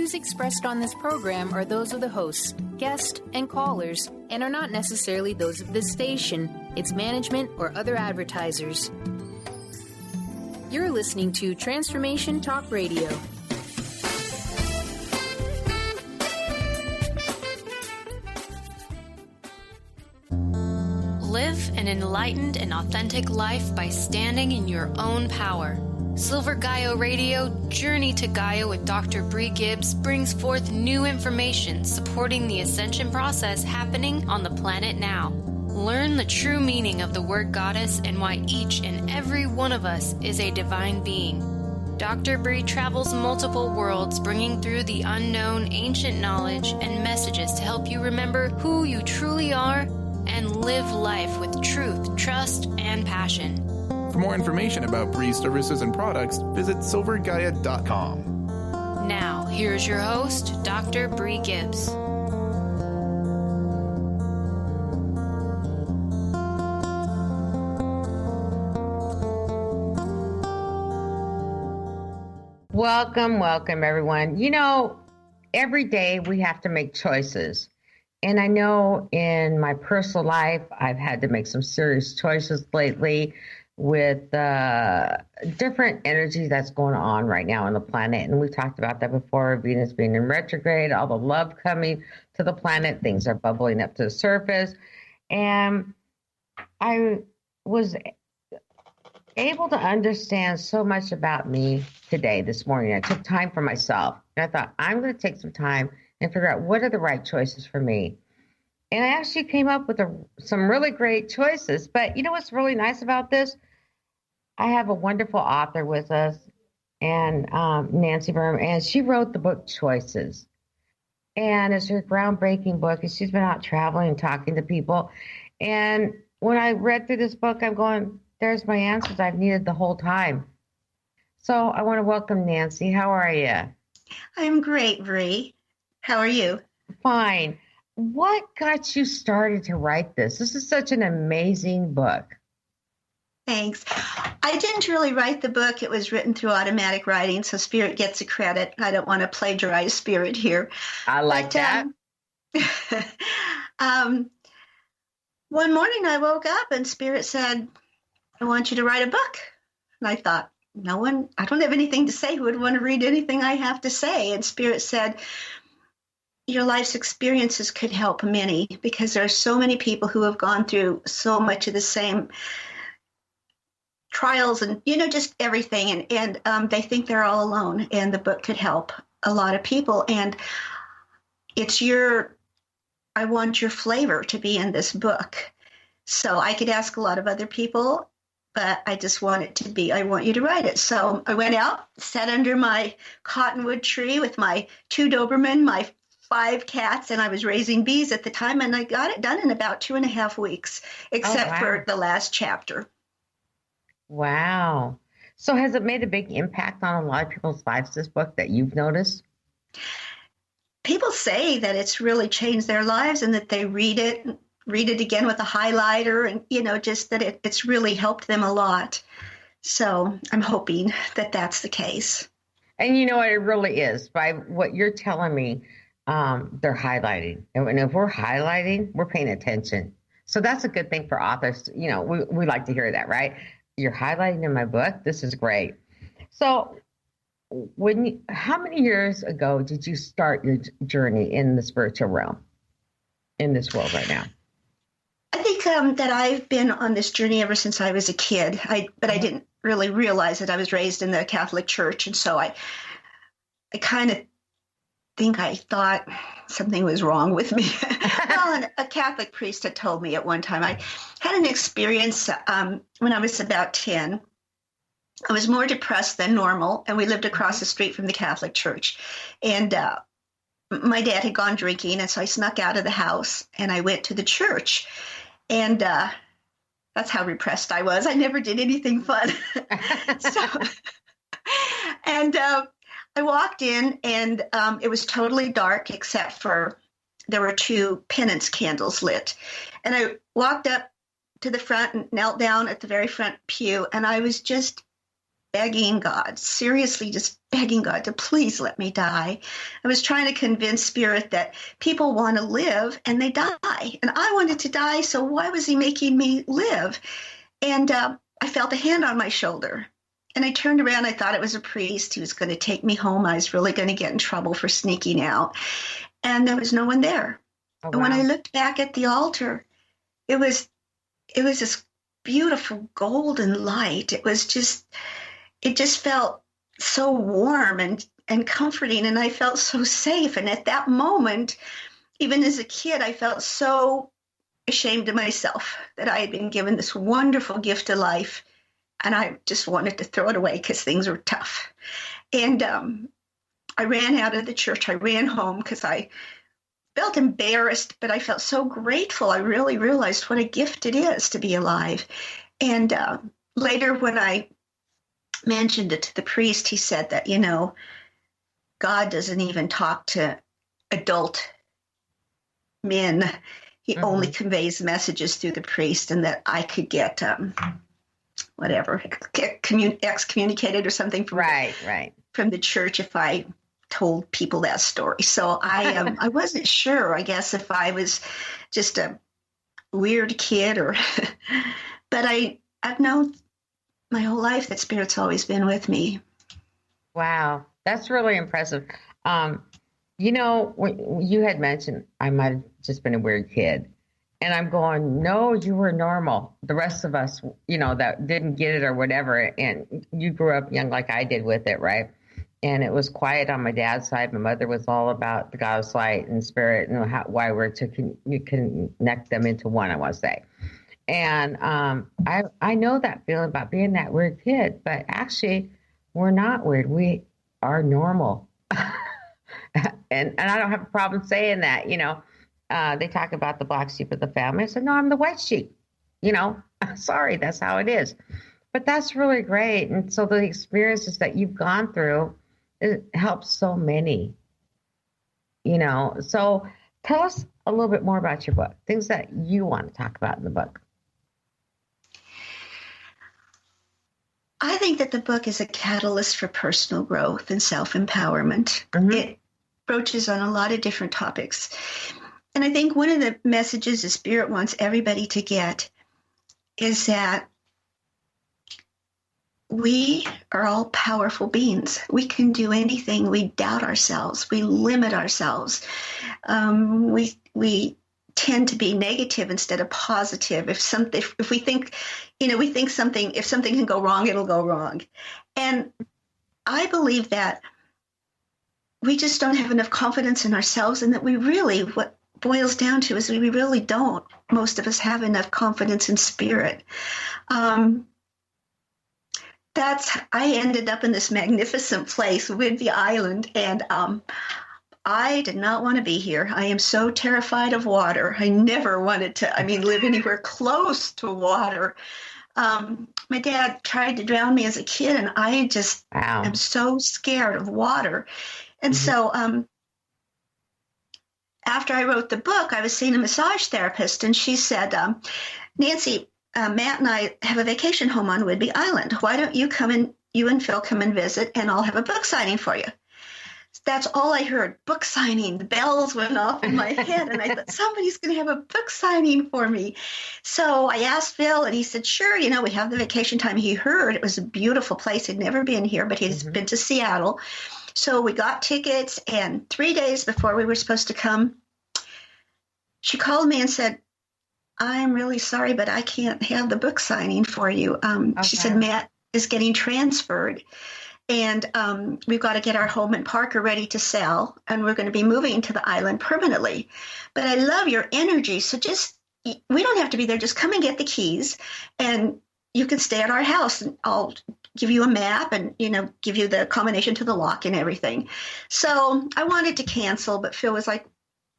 views expressed on this program are those of the hosts, guests, and callers, and are not necessarily those of this station, its management, or other advertisers. You're listening to Transformation Talk Radio. Live an enlightened and authentic life by standing in your own power. Silver Gaia Radio, Journey to Gaia with Dr. Bree Gibbs brings forth new information supporting the ascension process happening on the planet now. Learn the true meaning of the word goddess and why each and every one of us is a divine being. Dr. Bree travels multiple worlds, bringing through the unknown ancient knowledge and messages to help you remember who you truly are and live life with truth, trust, and passion. For more information about Bree's services and products, visit silver-gaia.com. Now, here's your host, Dr. Bree Gibbs. Welcome, everyone. You know, every day we have to make choices. And I know in my personal life, I've had to make some serious choices lately with different energy that's going on right now on the planet. And we've talked about that before, Venus being in retrograde, all the love coming to the planet, things are bubbling up to the surface. And I was able to understand so much about me today, this morning. I took time for myself. And I thought, I'm going to take some time and figure out what are the right choices for me. And I actually came up with some really great choices. But you know what's really nice about this? I have a wonderful author with us, and Nancy Byrne, and she wrote the book Choices. And it's her groundbreaking book, and she's been out traveling and talking to people. And when I read through this book, I'm going, there's my answers I've needed the whole time. So I want to welcome Nancy. How are you? I'm great, Bree. How are you? Fine. What got you started to write this? This is such an amazing book. Thanks. I didn't really write the book. It was written through automatic writing, so Spirit gets the credit. I don't want to plagiarize Spirit here. I like that. One morning I woke up and Spirit said, I want you to write a book. And I thought, I don't have anything to say. Who would want to read anything I have to say? And Spirit said, your life's experiences could help many, because there are so many people who have gone through so much of the same trials and, just everything. And they think they're all alone, and the book could help a lot of people. And I want your flavor to be in this book. So I could ask a lot of other people, but I just want it to be, I want you to write it. So I went out, sat under my cottonwood tree with my 2 Doberman, my 5 cats, and I was raising bees at the time, and I got it done in about 2.5 weeks, except for the last chapter. Wow. So has it made a big impact on a lot of people's lives, this book, that you've noticed? People say that it's really changed their lives, and that they read it again with a highlighter, and, just that it's really helped them a lot. So I'm hoping that that's the case. And you know what, it really is. By what you're telling me, they're highlighting. And if we're highlighting, we're paying attention. So that's a good thing for authors. We like to hear that, right? You're highlighting in my book. This is great. So how many years ago did you start your journey in the spiritual realm, in this world right now? I think that I've been on this journey ever since I was a kid. But I didn't really realize that I was raised in the Catholic Church. And so I kind of think I thought something was wrong with me. Well, a Catholic priest had told me at one time. I had an experience when I was about 10. I was more depressed than normal, and we lived across the street from the Catholic Church. And my dad had gone drinking, and so I snuck out of the house, and I went to the church. And that's how repressed I was. I never did anything fun. I walked in, and it was totally dark, except for there were 2 penance candles lit. And I walked up to the front and knelt down at the very front pew, and I was just begging God, seriously just begging God to please let me die. I was trying to convince Spirit that people want to live and they die. And I wanted to die, so why was he making me live? And I felt a hand on my shoulder. And I turned around. I thought it was a priest. He was going to take me home. I was really going to get in trouble for sneaking out. And there was no one there. Oh, wow. And when I looked back at the altar, it was this beautiful golden light. It just felt so warm and comforting. And I felt so safe. And at that moment, even as a kid, I felt so ashamed of myself that I had been given this wonderful gift of life. And I just wanted to throw it away because things were tough. And I ran out of the church. I ran home because I felt embarrassed, but I felt so grateful. I really realized what a gift it is to be alive. And later when I mentioned it to the priest, he said that, God doesn't even talk to adult men. He only conveys messages through the priest, and that I could get excommunicated or something from the church if I told people that story. So I wasn't sure, I guess, if I was just a weird kid but I've known my whole life that Spirit's always been with me. Wow, that's really impressive. When you had mentioned I might have just been a weird kid. And I'm going, no, you were normal. The rest of us, that didn't get it or whatever. And you grew up young like I did with it, right? And it was quiet on my dad's side. My mother was all about the God's light and Spirit and why we're to connect them into one, I want to say. And I know that feeling about being that weird kid, but actually we're not weird. We are normal. and I don't have a problem saying that, They talk about the black sheep of the family. I said, no, I'm the white sheep. Sorry, that's how it is. But that's really great. And so the experiences that you've gone through, it helps so many, So tell us a little bit more about your book, things that you want to talk about in the book. I think that the book is a catalyst for personal growth and self-empowerment. It broaches on a lot of different topics. And I think one of the messages the Spirit wants everybody to get is that we are all powerful beings. We can do anything. We doubt ourselves. We limit ourselves. We tend to be negative instead of positive. If we think, if something can go wrong, it'll go wrong. And I believe that we just don't have enough confidence in ourselves, and that what boils down to is we really don't. Most of us have enough confidence in Spirit. I ended up in this magnificent place, Whidbey Island, and I did not want to be here. I am so terrified of water. I never wanted to, live anywhere close to water. My dad tried to drown me as a kid, and I just am so scared of water. And so after I wrote the book, I was seeing a massage therapist, and she said, Nancy, Matt and I have a vacation home on Whidbey Island. Why don't you and Phil come and visit, and I'll have a book signing for you. That's all I heard, book signing. The bells went off in my head, and I thought, somebody's going to have a book signing for me. So I asked Phil, and he said, sure, we have the vacation time. He heard it was a beautiful place. He'd never been here, but he'd been to Seattle. So we got tickets, and 3 days before we were supposed to come, she called me and said, I'm really sorry, but I can't have the book signing for you. She said, Matt is getting transferred, and we've got to get our home in Parker ready to sell, and we're going to be moving to the island permanently. But I love your energy, so we don't have to be there. Just come and get the keys, and you can stay at our house, and I'll give you a map and, give you the combination to the lock and everything. So I wanted to cancel, but Phil was like,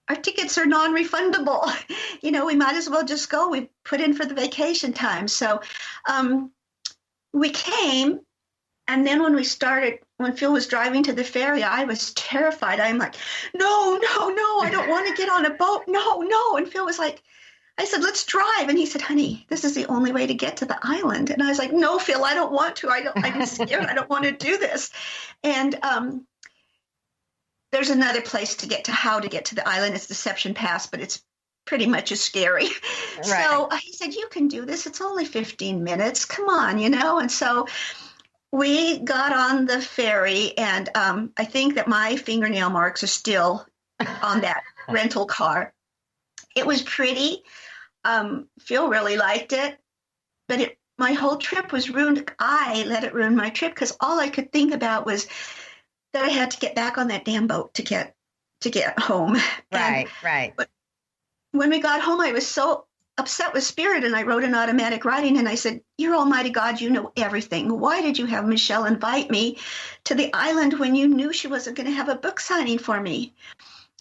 our tickets are non-refundable. We might as well just go. We put in for the vacation time. So we came. And then when Phil was driving to the ferry, I was terrified. I'm like, no, I don't want to get on a boat. No. And Phil was like, I said, let's drive. And he said, honey, this is the only way to get to the island. And I was like, no, Phil, I don't want to. I'm scared. I don't want to do this. And there's another place to get to how to get to the island. It's Deception Pass, but it's pretty much as scary. Right. So he said, you can do this. It's only 15 minutes. Come on, And so we got on the ferry, and I think that my fingernail marks are still on that rental car. It was pretty. Phil really liked it, but my whole trip was ruined. I let it ruin my trip because all I could think about was that I had to get back on that damn boat to get home. Right. But when we got home, I was so upset with Spirit, and I wrote an automatic writing, and I said, "You're Almighty God, you know everything. Why did you have Michelle invite me to the island when you knew she wasn't going to have a book signing for me?"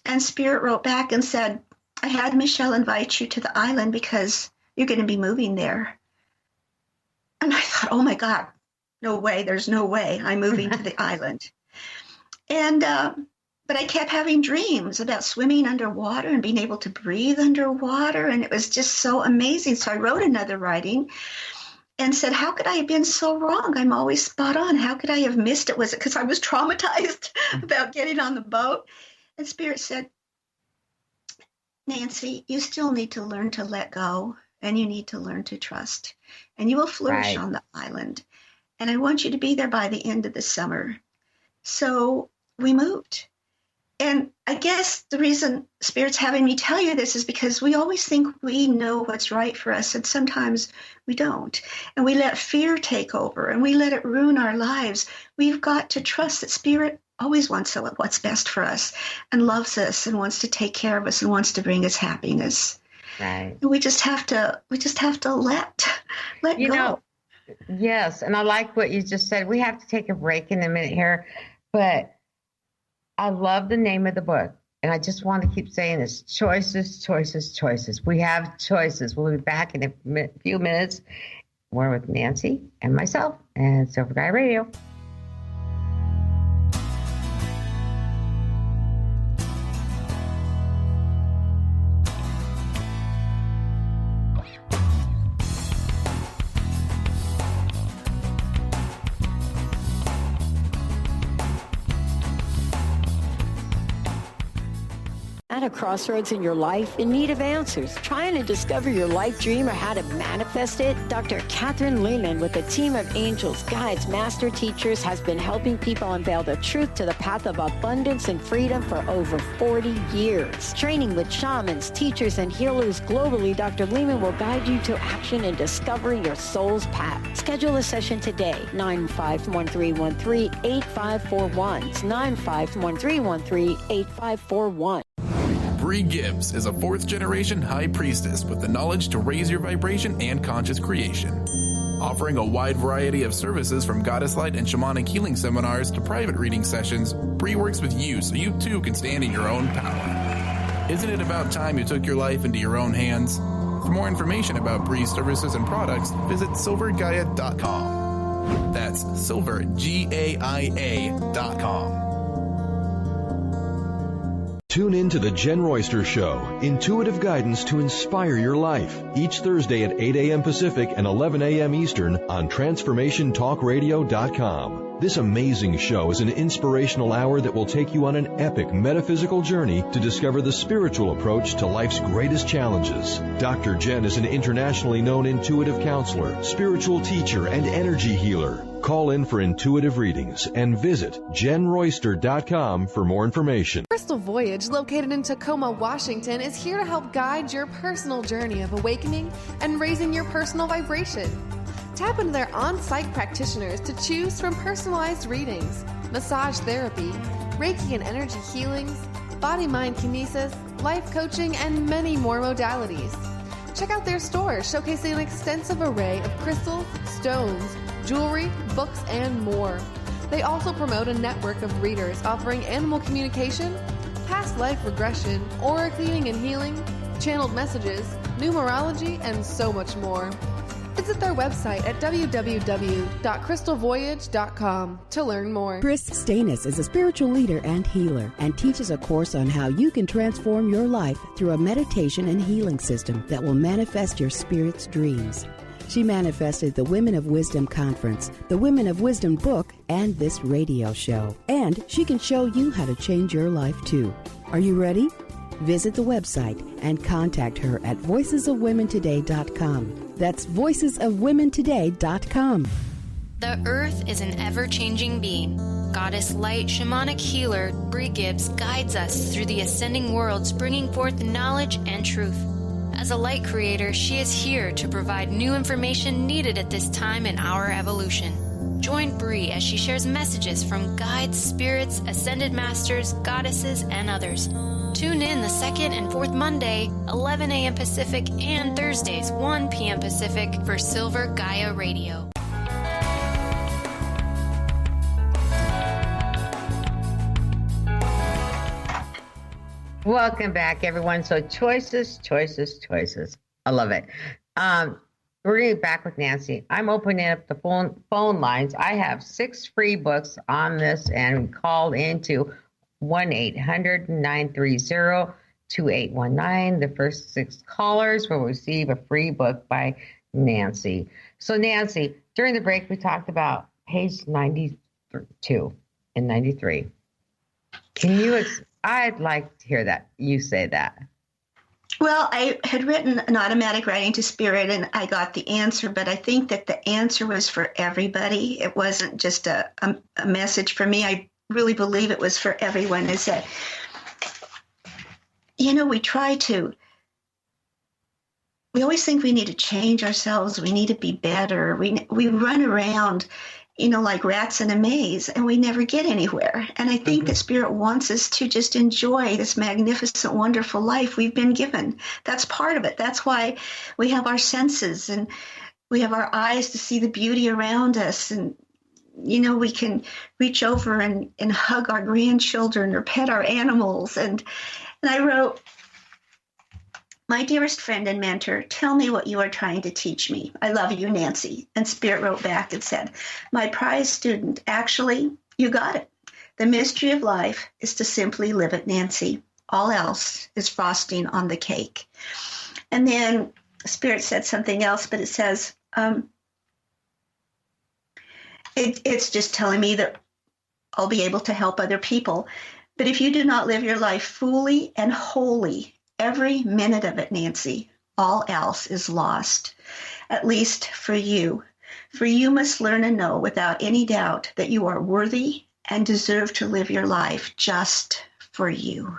And Spirit wrote back and said, "I had Michelle invite you to the island because you're going to be moving there." And I thought, oh my God, no way. There's no way I'm moving to the island. And, but I kept having dreams about swimming underwater and being able to breathe underwater. And it was just so amazing. So I wrote another writing and said, how could I have been so wrong? I'm always spot on. How could I have missed it? Was it because I was traumatized about getting on the boat? And Spirit said, Nancy, you still need to learn to let go, and you need to learn to trust, and you will flourish on the island. And I want you to be there by the end of the summer. So we moved. And I guess the reason Spirit's having me tell you this is because we always think we know what's right for us, and sometimes we don't. And we let fear take over, and we let it ruin our lives. We've got to trust that Spirit always wants what's best for us, and loves us, and wants to take care of us, and wants to bring us happiness. Right. And we just have to let go. Yes. And I like what you just said. We have to take a break in a minute here, but I love the name of the book. And I just want to keep saying this: choices, choices, choices. We have choices. We'll be back in a few minutes. We're with Nancy and myself and Silver Gaia Radio. At a crossroads in your life, in need of answers, trying to discover your life dream or how to manifest it, Dr. Catherine Lehman with a team of angels, guides, master teachers has been helping people unveil the truth to the path of abundance and freedom for over 40 years. Training with shamans, teachers, and healers globally, Dr. Lehman will guide you to action and discovering your soul's path. Schedule a session today, 951-313-8541. It's 951-313-8541. Bree Gibbs is a fourth-generation high priestess with the knowledge to raise your vibration and conscious creation. Offering a wide variety of services from goddess light and shamanic healing seminars to private reading sessions, Bree works with you so you too can stand in your own power. Isn't it about time you took your life into your own hands? For more information about Bree's services and products, visit silver-gaia.com. That's silver-gaia.com. Tune in to The Jen Royster Show, intuitive guidance to inspire your life, each Thursday at 8 a.m. Pacific and 11 a.m. Eastern on TransformationTalkRadio.com. This amazing show is an inspirational hour that will take you on an epic metaphysical journey to discover the spiritual approach to life's greatest challenges. Dr. Jen is an internationally known intuitive counselor, spiritual teacher, and energy healer. Call in for intuitive readings and visit JenRoyster.com for more information. Crystal Voyage, located in Tacoma, Washington, is here to help guide your personal journey of awakening and raising your personal vibration. Tap into their on-site practitioners to choose from personalized readings, massage therapy, Reiki and energy healings, body-mind kinesis, life coaching, and many more modalities. Check out their store showcasing an extensive array of crystals, stones, jewelry, books, and more. They also promote a network of readers offering animal communication, past life regression, aura cleaning and healing, channeled messages, numerology, and so much more. Visit their website at www.crystalvoyage.com to learn more. Chris Stanis is a spiritual leader and healer and teaches a course on how you can transform your life through a meditation and healing system that will manifest your spirit's dreams. She manifested the Women of Wisdom Conference, the Women of Wisdom book, and this radio show. And she can show you how to change your life too. Are you ready? Visit the website and contact her at voicesofwomentoday.com. That's voicesofwomentoday.com. The Earth is an ever-changing being. Goddess Light Shamanic Healer Bree Gibbs guides us through the ascending worlds, bringing forth knowledge and truth. As a light creator, she is here to provide new information needed at this time in our evolution. Join Bree as she shares messages from guides, spirits, ascended masters, goddesses, and others. Tune in the second and fourth Monday, 11 a.m. Pacific, and Thursdays, 1 p.m. Pacific for Silver Gaia Radio. Welcome back, everyone. So choices. I love it. We're going to be back with Nancy. I'm opening up the phone lines. I have 6 free books on this, and call into 1-800-930-2819. The first 6 callers will receive a free book by Nancy. So Nancy, during the break, we talked about page 92 and 93. Can you... I'd like to hear that. You say that. Well, I had written an automatic writing to spirit, and I got the answer, but I think that the answer was for everybody. It wasn't just a message for me. I really believe it was for everyone. Is that, we always think we need to change ourselves. We need to be better. We run around, like rats in a maze, and we never get anywhere. And I think that Spirit wants us to just enjoy this magnificent, wonderful life we've been given. That's part of it. That's why we have our senses, and we have our eyes to see the beauty around us. And, we can reach over and hug our grandchildren or pet our animals. And I wrote, "My dearest friend and mentor, tell me what you are trying to teach me. I love you, Nancy." And Spirit wrote back and said, "My prized student, actually, you got it. The mystery of life is to simply live it, Nancy. All else is frosting on the cake." And then Spirit said something else, but it says, it's just telling me that I'll be able to help other people. But if you do not live your life fully and wholly, every minute of it, Nancy, all else is lost, at least for you. For you must learn and know without any doubt that you are worthy and deserve to live your life just for you.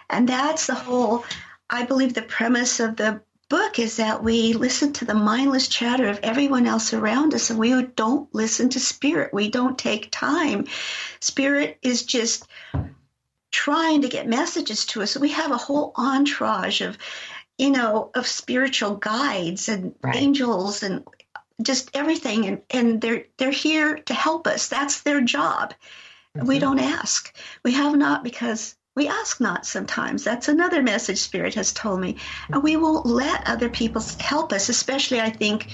And that's the whole, I believe, the premise of the book is that we listen to the mindless chatter of everyone else around us, and we don't listen to Spirit. We don't take time. Spirit is just trying to get messages to us. We have a whole entourage of, of spiritual guides and angels and just everything. And they're here to help us. That's their job. Mm-hmm. We don't ask. We have not because we ask not sometimes. That's another message Spirit has told me. And we won't let other people help us, especially, I think,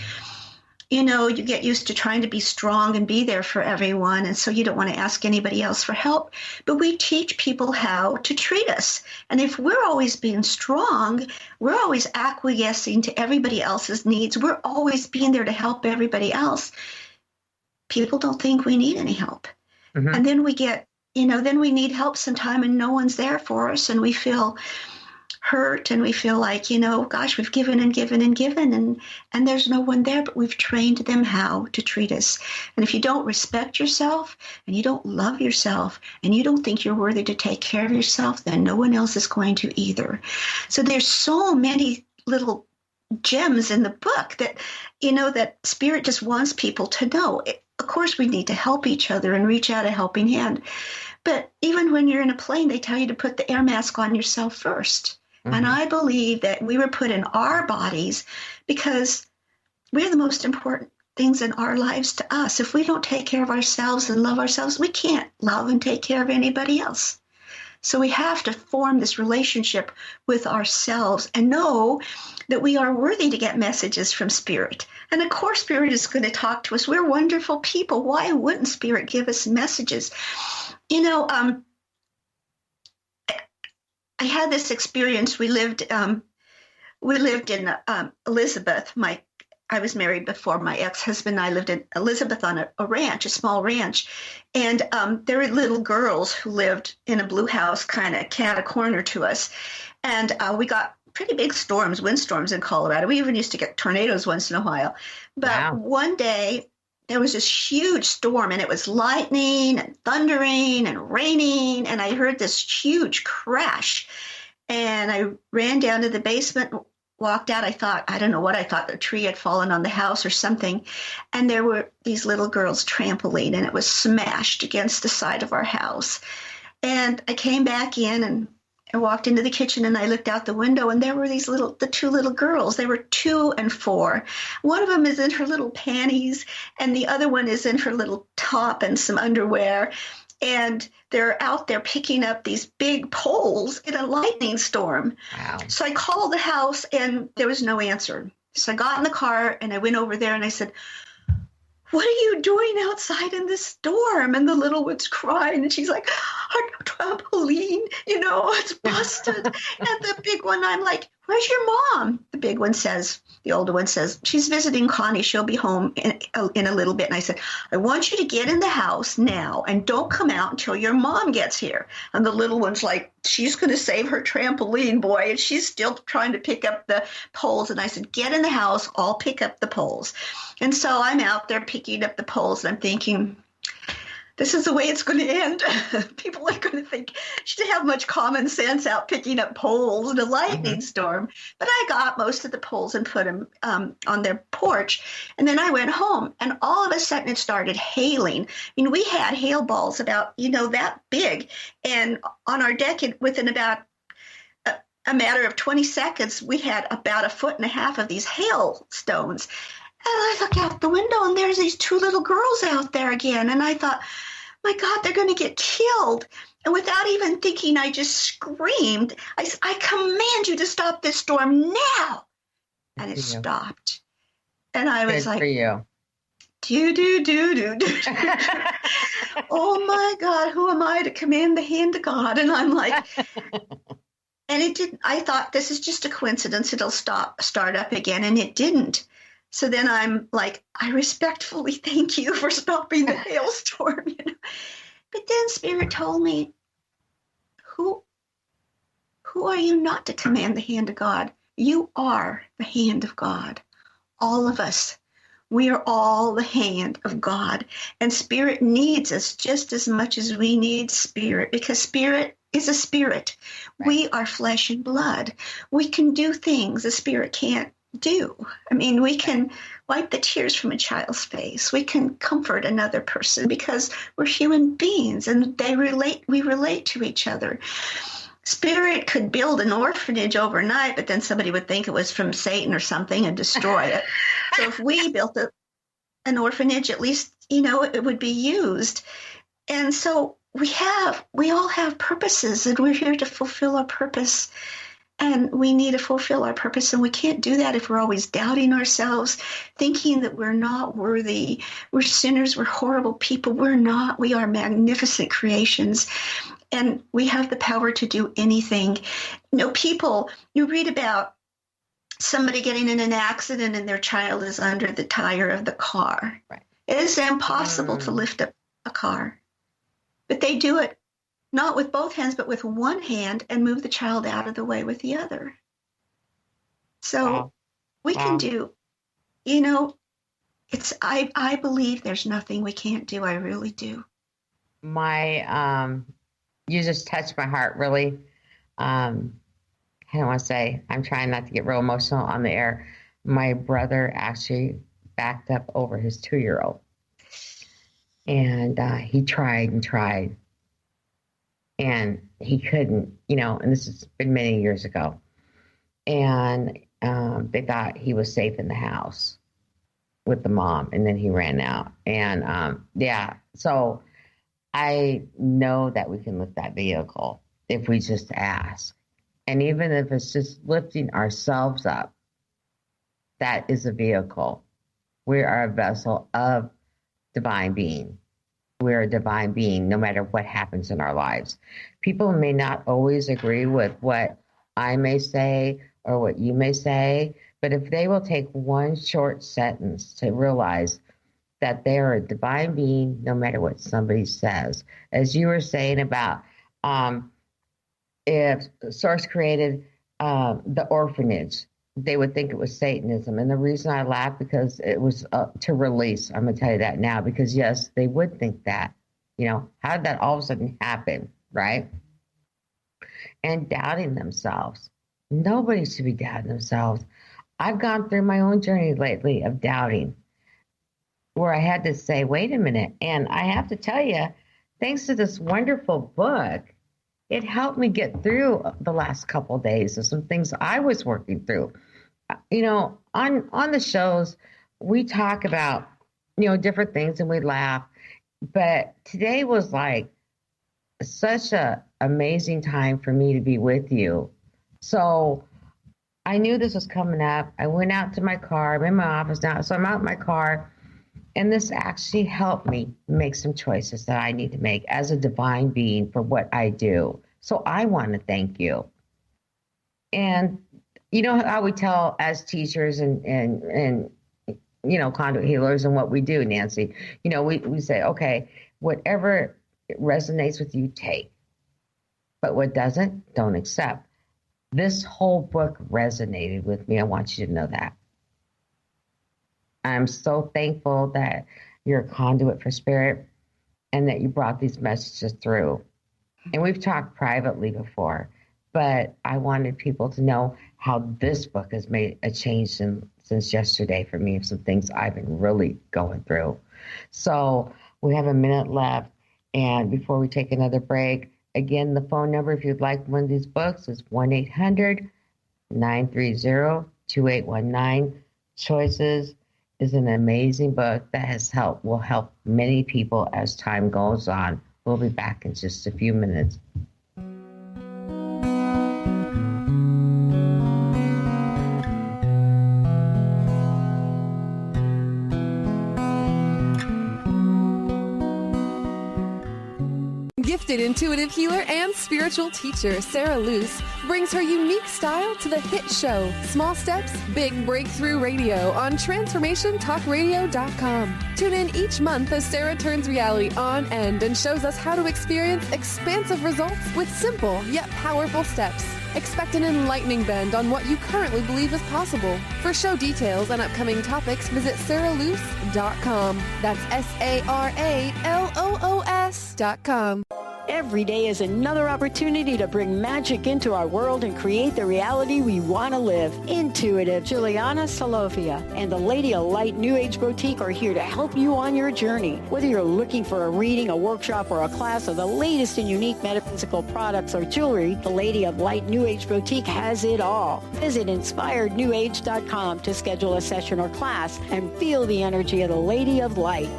you get used to trying to be strong and be there for everyone, and so you don't want to ask anybody else for help. But we teach people how to treat us. And if we're always being strong, we're always acquiescing to everybody else's needs, we're always being there to help everybody else, people don't think we need any help. Mm-hmm. And then we get, then we need help sometime and no one's there for us, and we feel hurt, and we feel like, gosh, we've given and given and given, and there's no one there, but we've trained them how to treat us. And if you don't respect yourself, and you don't love yourself, and you don't think you're worthy to take care of yourself, then no one else is going to either. So there's so many little gems in the book that, that Spirit just wants people to know. Of course, we need to help each other and reach out a helping hand. But even when you're in a plane, they tell you to put the air mask on yourself first. Mm-hmm. And I believe that we were put in our bodies because we're the most important things in our lives to us. If we don't take care of ourselves and love ourselves, we can't love and take care of anybody else. So we have to form this relationship with ourselves and know that we are worthy to get messages from Spirit. And of course, Spirit is going to talk to us. We're wonderful people. Why wouldn't Spirit give us messages? You know, I had this experience. We lived in Elizabeth. I was married before my ex-husband and I lived in Elizabeth on a ranch, a small ranch. And there were little girls who lived in a blue house kind of cat-a-corner to us. And we got pretty big storms, windstorms in Colorado. We even used to get tornadoes once in a while. But one day there was this huge storm, and it was lightning and thundering and raining. And I heard this huge crash. And I ran down to the basement, walked out. I don't know what I thought. The tree had fallen on the house or something. And there were these little girls' trampoline, and it was smashed against the side of our house. And I came back in and I walked into the kitchen, and I looked out the window, and there were the two little girls. They were 2 and 4. One of them is in her little panties, and the other one is in her little top and some underwear. And they're out there picking up these big poles in a lightning storm. Wow. So I called the house, and there was no answer. So I got in the car, and I went over there, and I said, "What are you doing outside in this storm?" And the little one's crying, and she's like, "Our trampoline, it's busted." And the big one, I'm like, "Where's your mom?" The older one says, "She's visiting Connie. She'll be home in a little bit." And I said, "I want you to get in the house now and don't come out until your mom gets here." And the little one's like, she's going to save her trampoline, boy. And she's still trying to pick up the poles. And I said, "Get in the house. I'll pick up the poles." And so I'm out there picking up the poles, and I'm thinking, this is the way it's going to end. People are going to think she didn't have much common sense out picking up poles in a lightning storm. But I got most of the poles and put them on their porch. And then I went home, and all of a sudden it started hailing. I mean, we had hail balls about, that big. And on our deck, within about a matter of 20 seconds, we had about 1.5 feet of these hailstones. And I look out the window, and there's these 2 little girls out there again. And I thought, my God, they're going to get killed. And without even thinking, I just screamed, I command you to stop this storm now. And it stopped. And I was like, do. Oh, my God, who am I to command the hand of God? And I'm like, and it didn't. I thought, this is just a coincidence. It'll start up again. And it didn't. So then I'm like, I respectfully thank you for stopping the hailstorm. But then Spirit told me, who are you not to command the hand of God? You are the hand of God. All of us. We are all the hand of God. And Spirit needs us just as much as we need Spirit, because Spirit is a spirit. Right. We are flesh and blood. We can do things the Spirit can't do. I mean, we can wipe the tears from a child's face. We can comfort another person because we're human beings, and we relate to each other. Spirit could build an orphanage overnight, but then somebody would think it was from Satan or something and destroy it. So if we built an orphanage, at least, it would be used. And so we all have purposes, and we're here to fulfill our purpose. And we need to fulfill our purpose, and we can't do that if we're always doubting ourselves, thinking that we're not worthy. We're sinners. We're horrible people. We're not. We are magnificent creations, and we have the power to do anything. People, you read about somebody getting in an accident and their child is under the tire of the car. Right. It is impossible to lift up a car, but they do it. Not with both hands, but with one hand, and move the child out of the way with the other. So we can do, I believe there's nothing we can't do. I really do. You just touched my heart, really. I don't want to say, I'm trying not to get real emotional on the air. My brother actually backed up over his 2-year-old. And he tried and tried. And he couldn't, and this has been many years ago. And they thought he was safe in the house with the mom, and then he ran out. And so I know that we can lift that vehicle. if we just ask. And even if it's just lifting ourselves up, that is a vehicle. We are a vessel of divine being. We're a divine being no matter what happens in our lives. People may not always agree with what I may say or what you may say, but if they will take one short sentence to realize that they are a divine being no matter what somebody says. As you were saying about if Source created the orphanage, they would think it was Satanism. And the reason I laugh, because it was to release. I'm going to tell you that now, because yes, they would think that. How did that all of a sudden happen, right? And doubting themselves. Nobody should be doubting themselves. I've gone through my own journey lately of doubting, where I had to say, wait a minute. And I have to tell you, thanks to this wonderful book, it helped me get through the last couple of days of some things I was working through. On the shows, we talk about, different things and we laugh. But today was like such a amazing time for me to be with you. So I knew this was coming up. I went out to my car. I'm in my office now. So I'm out in my car. And this actually helped me make some choices that I need to make as a divine being for what I do. So I want to thank you. And you know how we tell as teachers and conduit healers and what we do, Nancy, we say, okay, whatever resonates with you, take. But what doesn't, don't accept. This whole book resonated with me. I want you to know that. I'm so thankful that you're a conduit for spirit and that you brought these messages through. And we've talked privately before, but I wanted people to know how this book has made a change since yesterday for me of some things I've been really going through. So we have a minute left. And before we take another break, again, the phone number, if you'd like one of these books, is 1-800-930-2819. Choices is an amazing book that will help many people as time goes on. We'll be back in just a few minutes. Gifted intuitive healer and spiritual teacher Sarah Luce brings her unique style to the hit show Small Steps, Big Breakthrough Radio on TransformationTalkRadio.com. Tune in each month as Sarah turns reality on end and shows us how to experience expansive results with simple yet powerful steps. Expect an enlightening bend on what you currently believe is possible. For show details and upcoming topics, visit sarahluce.com. That's SARALOOS.com. Every day is another opportunity to bring magic into our world and create the reality we want to live. Intuitive Juliana Salofia and the Lady of Light New Age Boutique are here to help you on your journey. Whether you're looking for a reading, a workshop, or a class of the latest and unique metaphysical products or jewelry, the Lady of Light New Age Boutique has it all. Visit inspirednewage.com to schedule a session or class and feel the energy of the Lady of Light.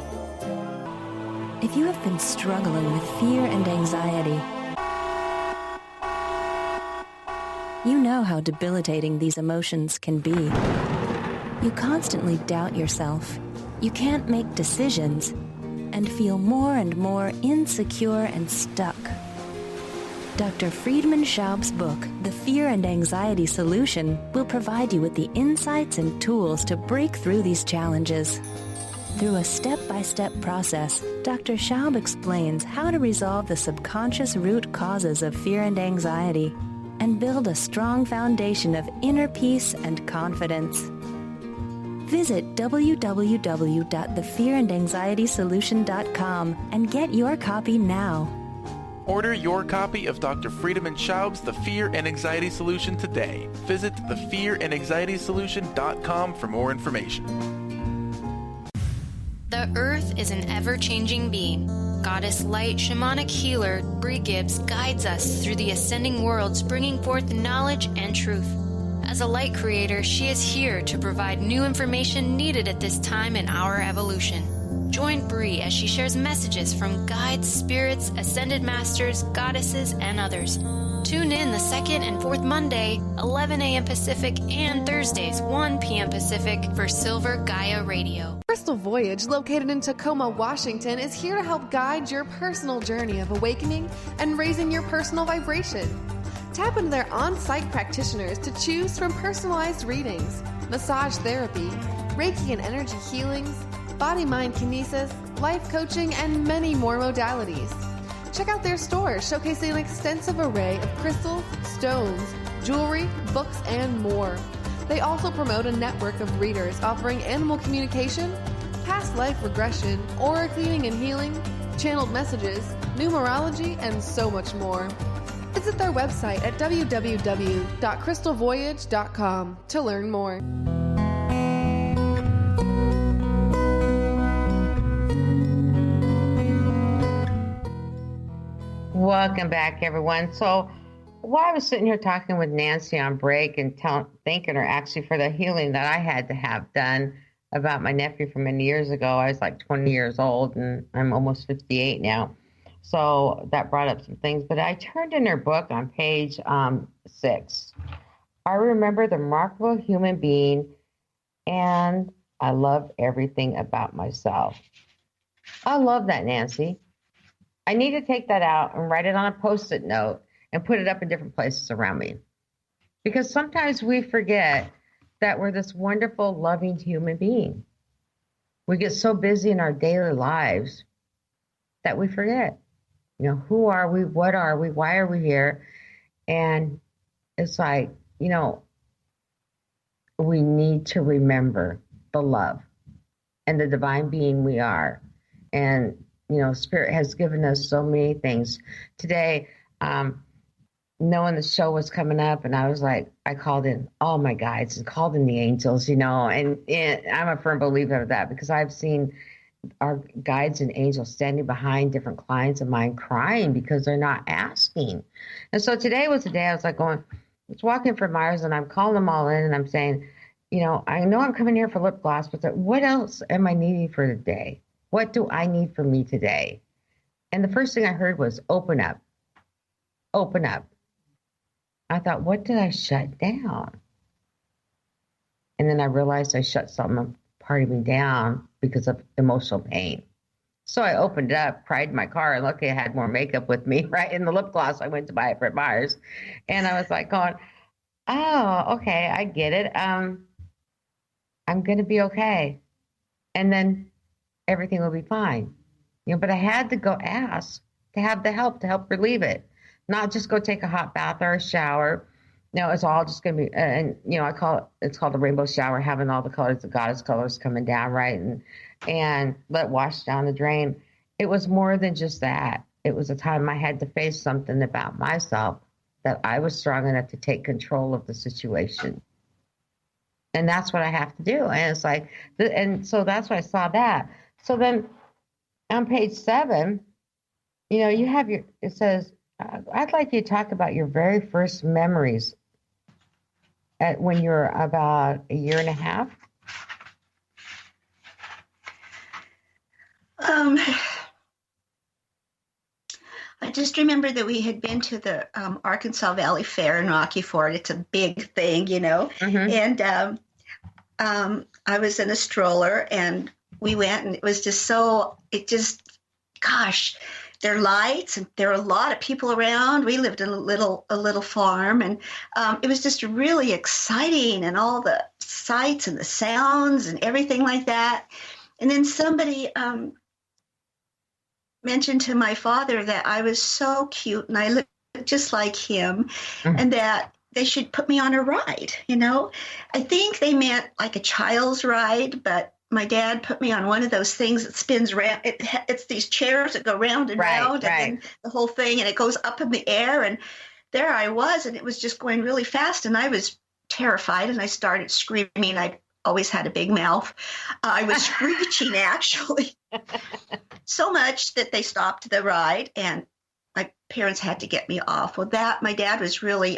If you have been struggling with fear and anxiety, you know how debilitating these emotions can be. You constantly doubt yourself. You can't make decisions and feel more and more insecure and stuck. Dr. Friedman Schaub's book, The Fear and Anxiety Solution, will provide you with the insights and tools to break through these challenges. Through a step-by-step process, Dr. Schaub explains how to resolve the subconscious root causes of fear and anxiety and build a strong foundation of inner peace and confidence. Visit www.thefearandanxietysolution.com and get your copy now. Order your copy of Dr. Friedemann Schaub's The Fear and Anxiety Solution today. Visit thefearandanxietysolution.com for more information. The Earth is an ever-changing being. Goddess Light Shamanic Healer Bree Gibbs guides us through the ascending worlds, bringing forth knowledge and truth. As a light creator, she is here to provide new information needed at this time in our evolution. Join Bree as she shares messages from guides, spirits, ascended masters, goddesses, and others. Tune in the second and fourth Monday, 11 a.m. Pacific, and Thursdays, 1 p.m. Pacific for Silver Gaia Radio. Crystal Voyage, located in Tacoma, Washington, is here to help guide your personal journey of awakening and raising your personal vibration. Tap into their on-site practitioners to choose from personalized readings, massage therapy, Reiki and energy healings, body-mind kinesis, life coaching, and many more modalities. Check out their store showcasing an extensive array of crystals, stones, jewelry, books, and more. They also promote a network of readers offering animal communication, past life regression, aura cleaning and healing, channeled messages, numerology, and so much more. Visit their website at www.crystalvoyage.com to learn more. Welcome back, everyone. So while I was sitting here talking with Nancy on break and thanking her actually for the healing that I had to have done about my nephew from many years ago, I was like 20 years old and I'm almost 58 now. So that brought up some things. But I turned in her book on page 6. I remember the remarkable human being and I love everything about myself. I love that, Nancy. I need to take that out and write it on a Post-it note and put it up in different places around me. Because sometimes we forget that we're this wonderful, loving human being. We get so busy in our daily lives that we forget, who are we? What are we? Why are we here? And it's like, we need to remember the love and the divine being we are. And Spirit has given us so many things. Today, knowing the show was coming up, and I was like, I called in all my guides and called in the angels, and I'm a firm believer of that because I've seen our guides and angels standing behind different clients of mine crying because they're not asking. And so today was the day I was like I was walking for Myers, and I'm calling them all in, and I'm saying, I know I'm coming here for lip gloss, but what else am I needing for today? What do I need from me today? And the first thing I heard was open up. Open up. I thought, what did I shut down? And then I realized I shut some part of me down because of emotional pain. So I opened it up, cried in my car, and luckily I had more makeup with me, right? In the lip gloss, I went to buy it for Myers. And I was like going, oh, okay, I get it. I'm going to be okay. And then everything will be fine. But I had to go ask to have the help to help relieve it, not just go take a hot bath or a shower. No, it's all just going to be, and it's called a rainbow shower, having all the colors, the goddess colors coming down, right? And let wash down the drain. It was more than just that. It was a time I had to face something about myself that I was strong enough to take control of the situation. And that's what I have to do. And it's like, and so that's why I saw that. So then on page 7, you have it says, I'd like you to talk about your very first memories when you were about a year and a half. I just remember that we had been to the Arkansas Valley Fair in Rocky Ford. It's a big thing, Mm-hmm. And I was in a stroller and we went, and it was just gosh, there are lights and there are a lot of people around. We lived in a little farm, and it was just really exciting, and all the sights and the sounds and everything like that. And then somebody mentioned to my father that I was so cute and I looked just like him, mm-hmm. and that they should put me on a ride. I think they meant like a child's ride, but my dad put me on one of those things that spins around. It's these chairs that go round and round, and then the whole thing, and it goes up in the air. And there I was, and it was just going really fast, and I was terrified, and I started screaming. I always had a big mouth. I was screeching, actually, so much that they stopped the ride, and my parents had to get me off. Well, my dad was really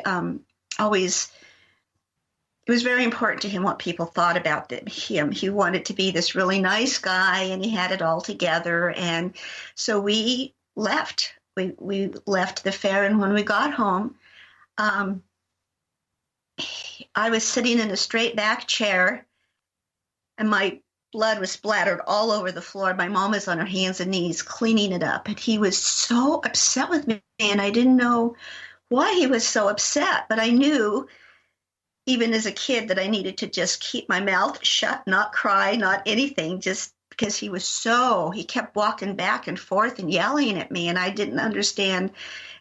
always it was very important to him what people thought about him. He wanted to be this really nice guy, and he had it all together. And so we left. We left the fair, and when we got home, I was sitting in a straight back chair, and my blood was splattered all over the floor. My mom was on her hands and knees cleaning it up, and he was so upset with me, and I didn't know why he was so upset, but I knew, even as a kid, that I needed to just keep my mouth shut, not cry, not anything, just because he kept walking back and forth and yelling at me, and I didn't understand,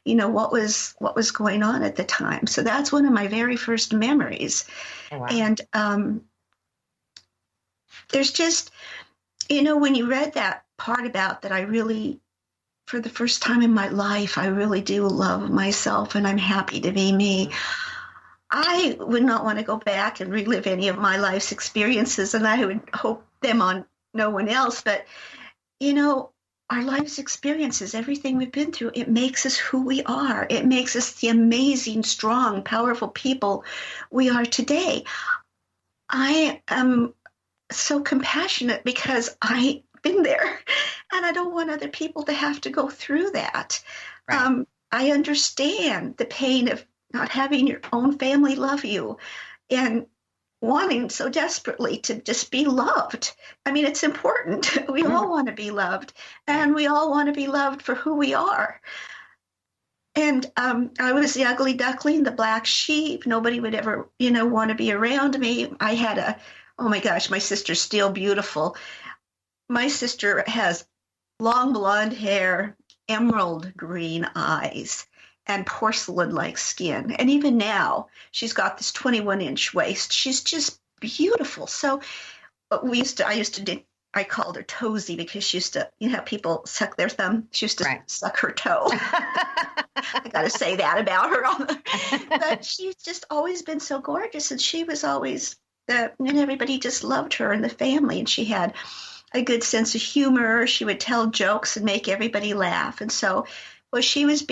what was going on at the time. So that's one of my very first memories. Oh, wow. And there's just, when you read that part about that, I really, for the first time in my life, I really do love myself, and I'm happy to be me. I would not want to go back and relive any of my life's experiences, and I would hope them on no one else. But, our life's experiences, everything we've been through, it makes us who we are. It makes us the amazing, strong, powerful people we are today. I am so compassionate because I've been there, and I don't want other people to have to go through that. Right. I understand the pain of not having your own family love you and wanting so desperately to just be loved. I mean, it's important. We all want to be loved, and we all want to be loved for who we are. And I was the ugly duckling, the black sheep. Nobody would ever, want to be around me. I had oh my gosh, my sister's still beautiful. My sister has long blonde hair, emerald green eyes, and porcelain-like skin. And even now, she's got this 21-inch waist. She's just beautiful. So I called her Toesy because she used to, people suck their thumb. She used to suck her toe. I got to say that about her. But she's just always been so gorgeous, and she was always, and everybody just loved her in the family, and she had a good sense of humor. She would tell jokes and make everybody laugh. And so, she was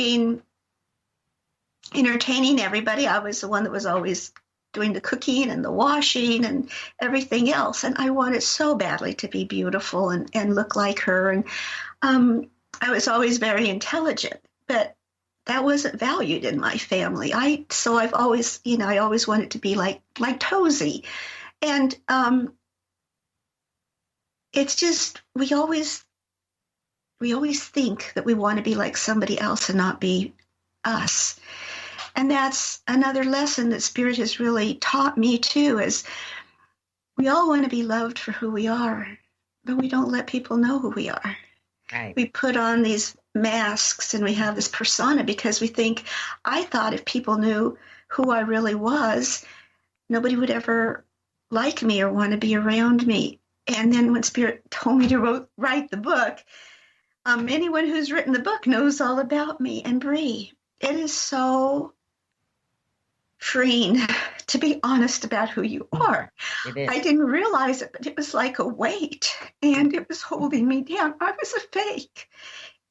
entertaining everybody. I was the one that was always doing the cooking and the washing and everything else. And I wanted so badly to be beautiful and look like her. And I was always very intelligent, but that wasn't valued in my family. So I've always, I always wanted to be like Toesy. And it's just, we always think that we want to be like somebody else and not be us. And that's another lesson that Spirit has really taught me too, is we all want to be loved for who we are, but we don't let people know who we are. Right. We put on these masks and we have this persona because we think, I thought if people knew who I really was, nobody would ever like me or want to be around me. And then when Spirit told me to write the book, anyone who's written the book knows all about me. And Bree, it is so freeing to be honest about who you are. It is. I didn't realize it, but it was like a weight, and it was holding me down. I was a fake.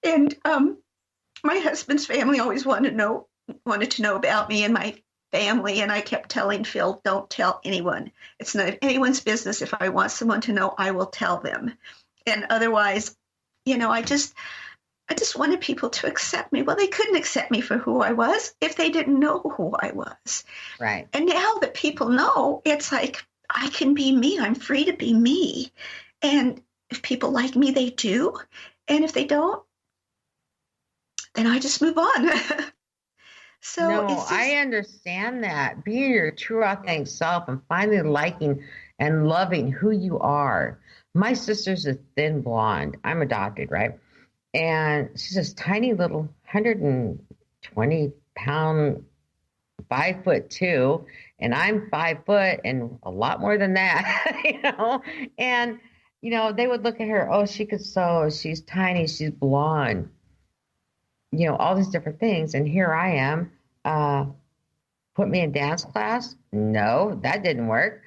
And my husband's family always wanted to know about me and my family, and I kept telling Phil, don't tell anyone. It's not anyone's business. If I want someone to know, I will tell them. And otherwise, I just wanted people to accept me. Well, they couldn't accept me for who I was if they didn't know who I was. Right. And now that people know, it's like, I can be me. I'm free to be me. And if people like me, they do. And if they don't, then I just move on. I understand that. Being your true, authentic self and finally liking and loving who you are. My sister's a thin blonde. I'm adopted, right? And she's this tiny little 120-pound, 5'2", and I'm 5 foot and a lot more than that, And, they would look at her, oh, she could sew, she's tiny, she's blonde, all these different things. And here I am, put me in dance class. No, that didn't work.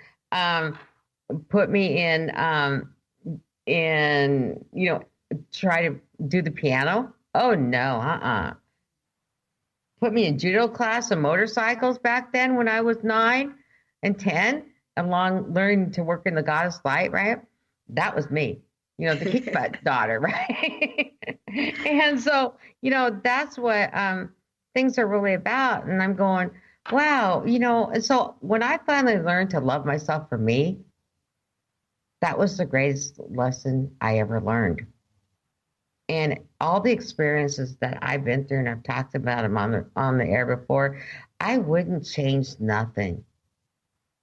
Put me in, try to do the piano. Oh no, Put me in judo class and motorcycles back then when I was 9. and 10, along learning to work in the goddess light, right? That was me, the kick butt daughter, right? And so, that's what things are really about. And I'm going, wow, and so when I finally learned to love myself for me, that was the greatest lesson I ever learned. And all the experiences that I've been through, and I've talked about them on the air before, I wouldn't change nothing.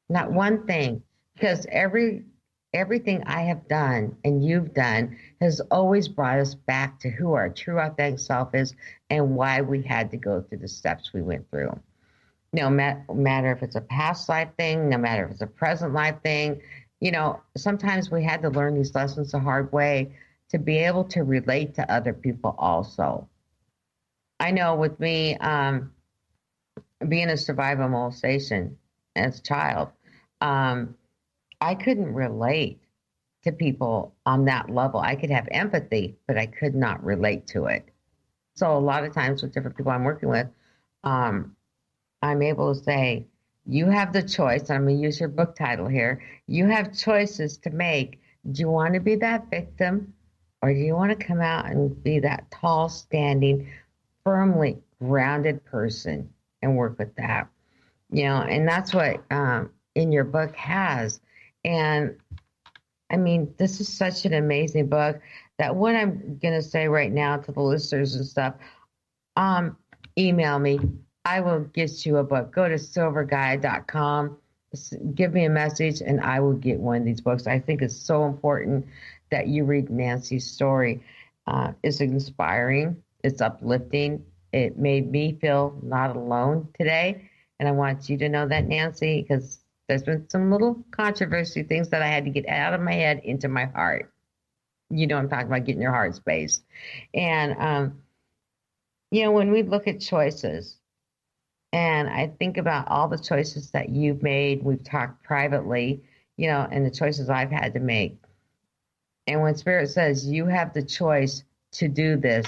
Not one thing, because everything I have done and you've done has always brought us back to who our true authentic self is and why we had to go through the steps we went through. No matter if it's a past life thing, no matter if it's a present life thing, sometimes we had to learn these lessons the hard way to be able to relate to other people also. I know with me, being a survivor of molestation as a child, I couldn't relate to people on that level. I could have empathy, but I could not relate to it. So a lot of times with different people I'm working with, I'm able to say, you have the choice. I'm going to use your book title here. You have choices to make. Do you want to be that victim, or do you want to come out and be that tall, standing, firmly grounded person and work with that? And that's what In Your Book has. And I mean, this is such an amazing book that what I'm going to say right now to the listeners and stuff, email me. I will get you a book. Go to silver-gaia.com, give me a message, and I will get one of these books. I think it's so important that you read Nancy's story. It's inspiring. It's uplifting. It made me feel not alone today. And I want you to know that, Nancy, because there's been some little controversy things that I had to get out of my head into my heart. I'm talking about getting your heart space. And, when we look at choices, and I think about all the choices that you've made, we've talked privately, and the choices I've had to make. And when Spirit says you have the choice to do this,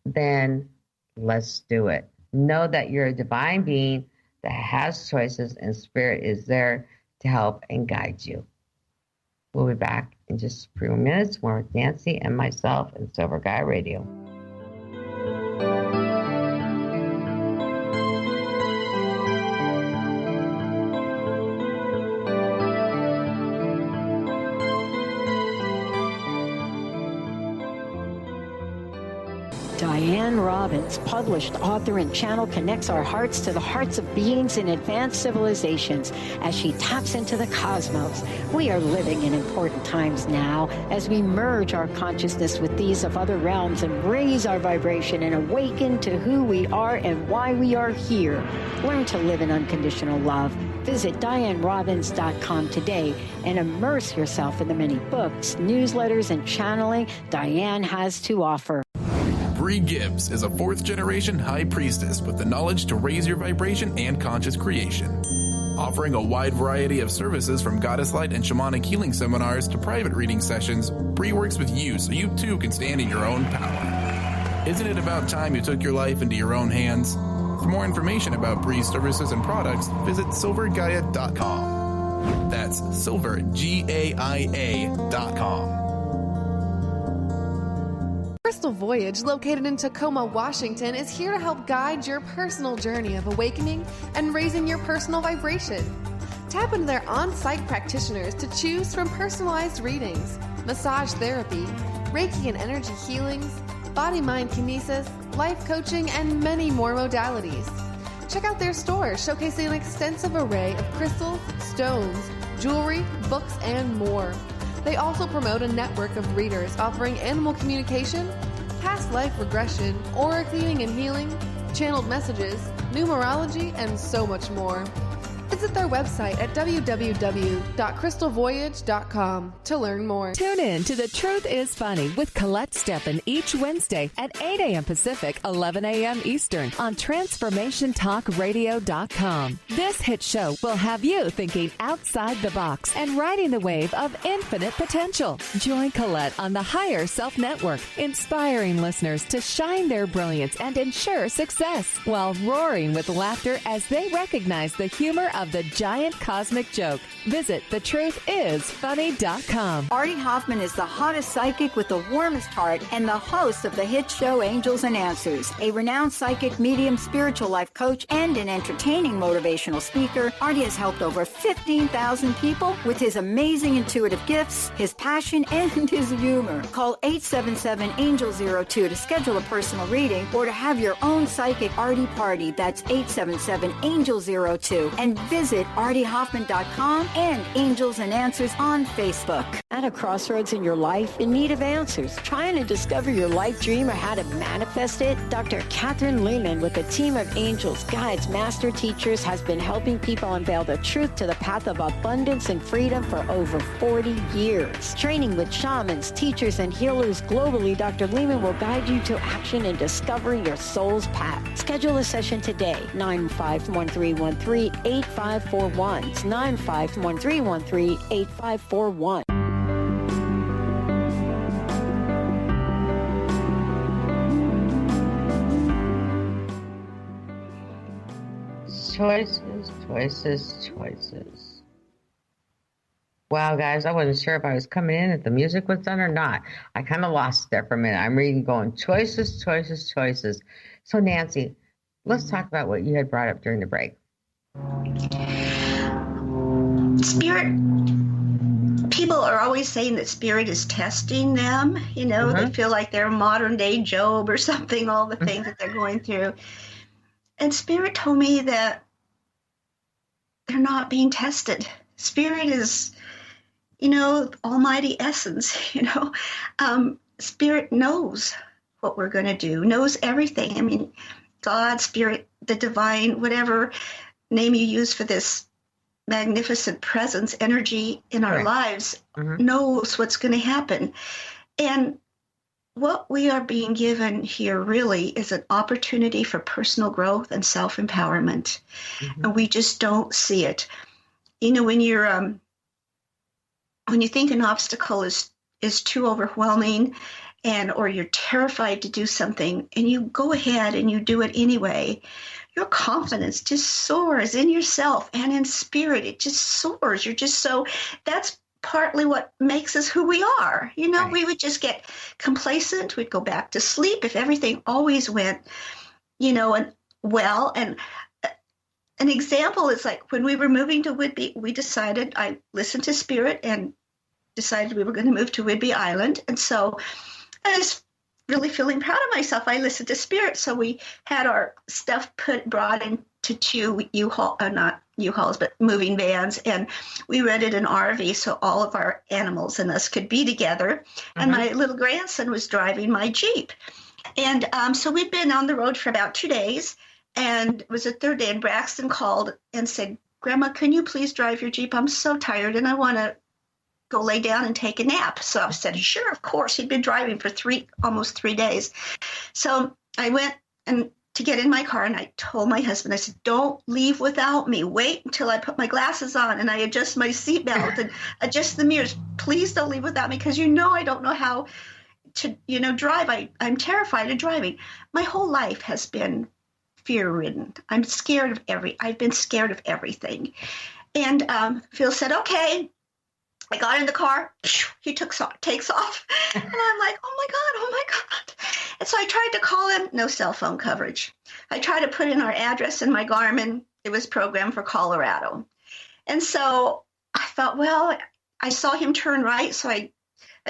then let's do it. Know that you're a divine being that has choices, and Spirit is there to help and guide you. We'll be back in just a few minutes. More with Nancy and myself and Silver Gaia Radio. Diane Robbins, published author and channel, connects our hearts to the hearts of beings in advanced civilizations as she taps into the cosmos. We are living in important times now as we merge our consciousness with these of other realms and raise our vibration and awaken to who we are and why we are here. Learn to live in unconditional love. Visit DianeRobbins.com today and immerse yourself in the many books, newsletters, and channeling Diane has to offer. Bree Gibbs is a fourth-generation high priestess with the knowledge to raise your vibration and conscious creation. Offering a wide variety of services from goddess light and shamanic healing seminars to private reading sessions, Bree works with you so you too can stand in your own power. Isn't it about time you took your life into your own hands? For more information about Bree's services and products, visit silver-gaia.com. That's silver-gaia.com. Crystal Voyage, located in Tacoma, Washington, is here to help guide your personal journey of awakening and raising your personal vibration. Tap into their on-site practitioners to choose from personalized readings, massage therapy, Reiki and energy healings, body-mind kinesis, life coaching, and many more modalities. Check out their store showcasing an extensive array of crystals, stones, jewelry, books, and more. They also promote a network of readers offering animal communication, past life regression, aura cleaning and healing, channeled messages, numerology, and so much more. Visit their website at www.crystalvoyage.com to learn more. Tune in to The Truth is Funny with Colette Steppen each Wednesday at 8 a.m. Pacific, 11 a.m. Eastern on TransformationTalkRadio.com. This hit show will have you thinking outside the box and riding the wave of infinite potential. Join Colette on the Higher Self Network, inspiring listeners to shine their brilliance and ensure success while roaring with laughter as they recognize the humor of of the giant cosmic joke. Visit thetruthisfunny.com. Artie Hoffman is the hottest psychic with the warmest heart and the host of the hit show Angels and Answers. A renowned psychic, medium, spiritual life coach, and an entertaining motivational speaker, Artie has helped over 15,000 people with his amazing intuitive gifts, his passion, and his humor. Call 877-ANGEL-02 to schedule a personal reading or to have your own psychic Artie party. That's 877-ANGEL-02. And visit artiehoffman.com and Angels and Answers on Facebook. At a crossroads in your life in need of answers, trying to discover your life dream or how to manifest it? Dr. Catherine Lehman with a team of angels, guides, master teachers has been helping people unveil the truth to the path of abundance and freedom for over 40 years. Training with shamans, teachers, and healers globally, Dr. Lehman will guide you to action and discovering your soul's path. Schedule a session today, 951313-8541. It's 951313-8541. Choices. Wow, guys, I wasn't sure if I was coming in, if the music was done or not. I kind of lost there for a minute. I'm reading going, choices. So, Nancy, let's talk about what you had brought up during the break. Spirit, people are always saying that Spirit is testing them. You know, they feel like they're modern day Job or something, all the things that they're going through. And Spirit told me that they're not being tested. Spirit is, you know, almighty essence, you know. Spirit knows what we're going to do, knows everything. I mean, God, Spirit, the divine, whatever name you use for this magnificent presence, energy in our lives, knows what's going to happen. And what we are being given here really is an opportunity for personal growth and self-empowerment. And we just don't see it. You know, when you think an obstacle is too overwhelming or you're terrified to do something and you go ahead and you do it anyway, your confidence just soars in yourself and in spirit. It just soars. You're just so, that's partly what makes us who we are. You know, we would just get complacent. We'd go back to sleep if everything always went, you know, and well. And an example is like when we were moving to Whidbey, I listened to Spirit and decided we were going to move to Whidbey Island. And so I was really feeling proud of myself. I listened to Spirit. So we had our stuff brought into two not U-Hauls, but moving vans. And we rented an RV so all of our animals and us could be together. And my little grandson was driving my Jeep. And so we'd been on the road for about 2 days. And it was the third day. And Braxton called and said, Grandma, can you please drive your Jeep? I'm so tired and I want to go lay down and take a nap. So I said, sure, of course. He'd been driving for almost 3 days. So I went to get in my car, and I told my husband, I said, don't leave without me. Wait until I put my glasses on and I adjust my seatbelt and adjust the mirrors. Please don't leave without me because I don't know how to, drive. I'm terrified of driving. My whole life has been fear-ridden. I've been scared of everything. And Phil said, okay. I got in the car, he takes off, and I'm like, oh my God. And so I tried to call him, no cell phone coverage. I tried to put in our address in my Garmin. It was programmed for Colorado. And so I thought, well, I saw him turn right, so I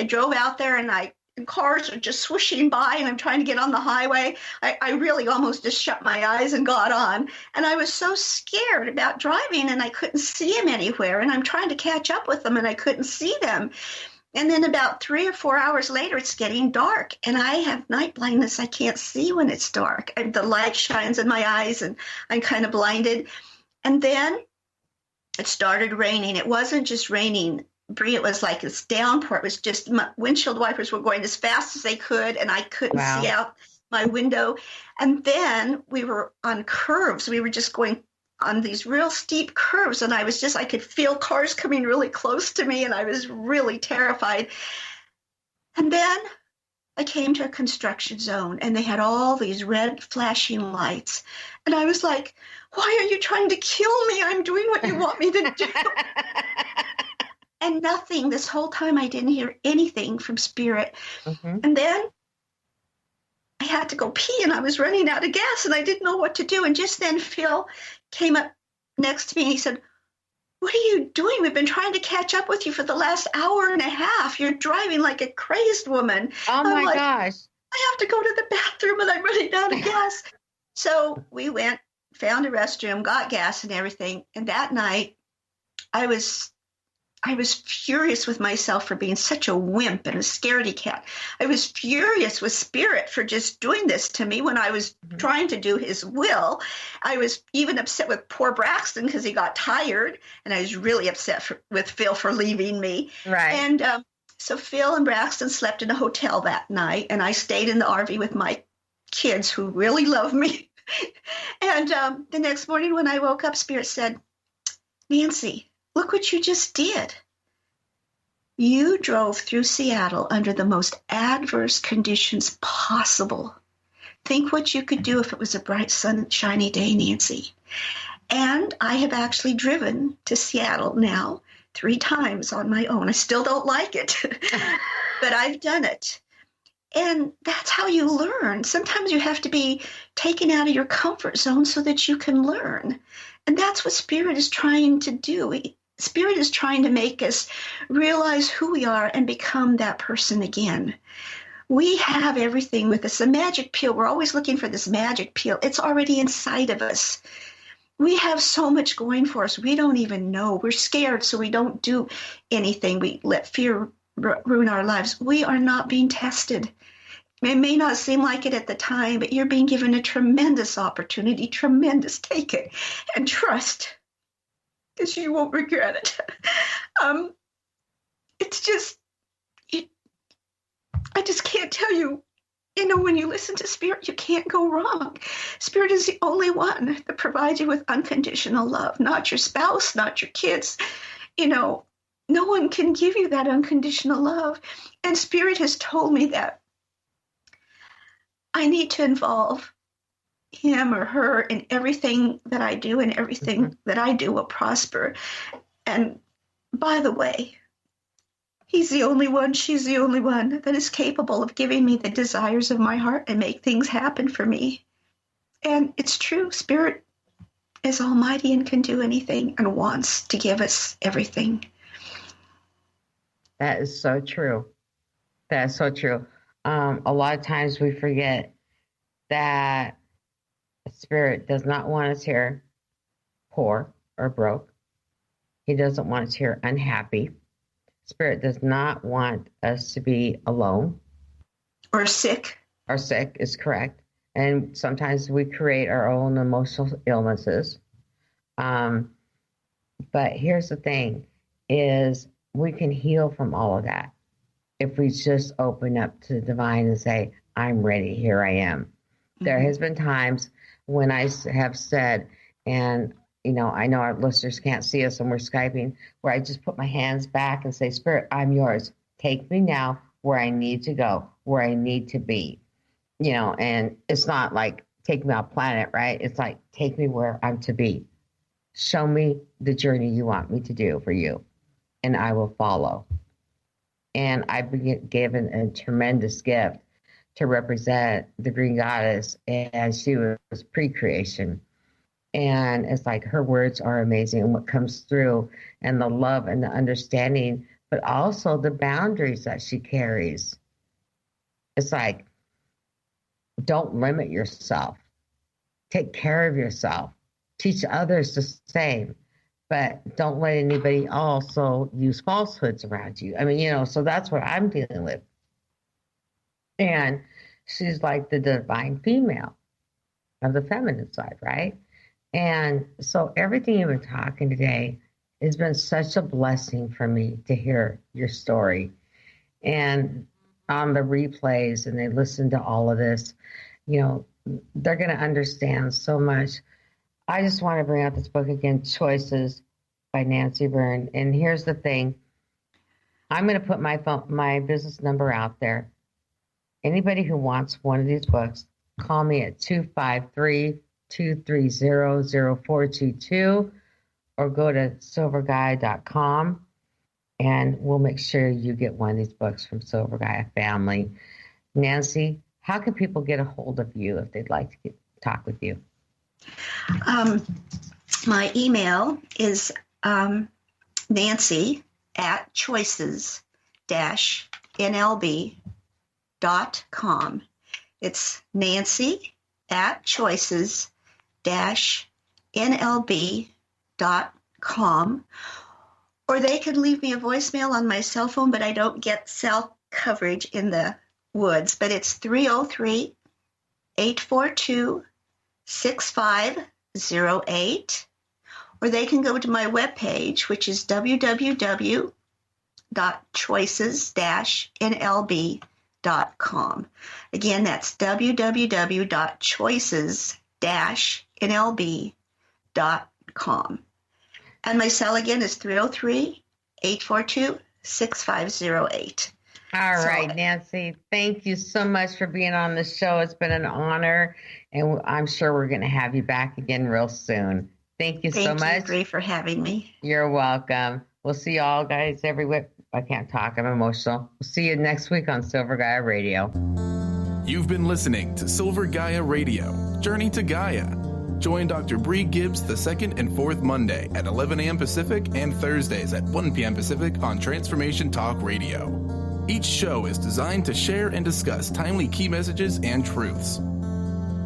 drove out there, and cars are just swooshing by, and I'm trying to get on the highway. I really almost just shut my eyes and got on. And I was so scared about driving, and I couldn't see him anywhere. And I'm trying to catch up with them, and I couldn't see them. And then about 3 or 4 hours later, it's getting dark. And I have night blindness. I can't see when it's dark. The light shines in my eyes, and I'm kind of blinded. And then it started raining. It wasn't just raining, Bree, it was like this downpour. It was just my windshield wipers were going as fast as they could, and I couldn't see out my window. And then we were on curves. We were just going on these real steep curves, and I could feel cars coming really close to me, and I was really terrified. And then I came to a construction zone and they had all these red flashing lights. And I was like, why are you trying to kill me? I'm doing what you want me to do. And nothing. This whole time I didn't hear anything from Spirit. Mm-hmm. And then I had to go pee and I was running out of gas and I didn't know what to do. And just then Phil came up next to me and he said, what are you doing? We've been trying to catch up with you for the last hour and a half. You're driving like a crazed woman. Oh, my gosh. I have to go to the bathroom and I'm running out of gas. So we went, found a restroom, got gas and everything. And that night, I was furious with myself for being such a wimp and a scaredy cat. I was furious with Spirit for just doing this to me when I was trying to do his will. I was even upset with poor Braxton because he got tired, and I was really upset with Phil for leaving me. Right. And so Phil and Braxton slept in a hotel that night, and I stayed in the RV with my kids who really love me. And the next morning when I woke up, Spirit said, Nancy, look what you just did. You drove through Seattle under the most adverse conditions possible. Think what you could do if it was a bright, sunshiny day, Nancy. And I have actually driven to Seattle now 3 times on my own. I still don't like it, but I've done it. And that's how you learn. Sometimes you have to be taken out of your comfort zone so that you can learn. And that's what Spirit is trying to do. Spirit is trying to make us realize who we are and become that person again. We have everything with us. A magic pill. We're always looking for this magic pill. It's already inside of us. We have so much going for us. We don't even know. We're scared, so we don't do anything. We let fear ruin our lives. We are not being tested. It may not seem like it at the time, but you're being given a tremendous opportunity. Tremendous. Take it and trust, because you won't regret it. It's just, I just can't tell you, when you listen to Spirit, you can't go wrong. Spirit is the only one that provides you with unconditional love, not your spouse, not your kids. No one can give you that unconditional love. And Spirit has told me that I need to involve him or her in everything that I do, and everything that I do will prosper. And by the way, he's the only one, she's the only one that is capable of giving me the desires of my heart and make things happen for me. And it's true, Spirit is almighty and can do anything and wants to give us everything. That is so true. That's so true. A lot of times we forget that Spirit does not want us here poor or broke. He doesn't want us here unhappy. Spirit does not want us to be alone. Or sick. Or sick is correct. And sometimes we create our own emotional illnesses. But here's the thing, is we can heal from all of that if we just open up to the divine and say, I'm ready, here I am. Mm-hmm. There has been times when I have said, and I know our listeners can't see us and we're Skyping, where I just put my hands back and say, Spirit, I'm yours. Take me now where I need to go, where I need to be. And it's not like take me off planet, right? It's like, take me where I'm to be. Show me the journey you want me to do for you, and I will follow. And I've been given a tremendous gift to represent the Green Goddess as she was pre-creation. And it's like her words are amazing, and what comes through, and the love and the understanding, but also the boundaries that she carries. It's like, don't limit yourself. Take care of yourself. Teach others the same, but don't let anybody also use falsehoods around you. So that's what I'm dealing with. And she's like the divine female of the feminine side, right? And so everything you've been talking today has been such a blessing for me to hear your story. And on the replays, and they listen to all of this, they're going to understand so much. I just want to bring out this book again, Choices by Nancy Byrne. And here's the thing. I'm going to put my business number out there. Anybody who wants one of these books, call me at 253-230-0422 or go to silver-gaia.com, and we'll make sure you get one of these books from Silver Gaia Family. Nancy, how can people get a hold of you if they'd like to talk with you? My email is nancy@choices-nlb.com. It's nancy@choices-nlb.com. Or they could leave me a voicemail on my cell phone, but I don't get cell coverage in the woods. But it's 303-842-6508. Or they can go to my webpage, which is www.choices-nlb.com. Again, that's www.choices-nlb.com. And my cell again is 303-842-6508. All right, Nancy, thank you so much for being on the show. It's been an honor, and I'm sure we're going to have you back again real soon. Thank you so much. Thank you, Bree, for having me. You're welcome. We'll see you all guys every week. I can't talk. I'm emotional. We'll see you next week on Silver Gaia Radio. You've been listening to Silver Gaia Radio, Journey to Gaia. Join Dr. Bree Gibbs the second and fourth Monday at 11 a.m. Pacific and Thursdays at 1 p.m. Pacific on Transformation Talk Radio. Each show is designed to share and discuss timely key messages and truths.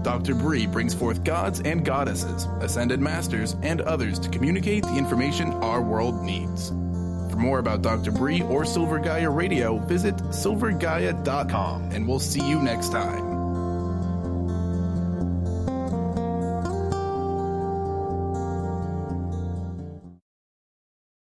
Dr. Bree brings forth gods and goddesses, ascended masters, and others to communicate the information our world needs. For more about Dr. Bree or Silver Gaia Radio, visit silver-gaia.com, and we'll see you next time.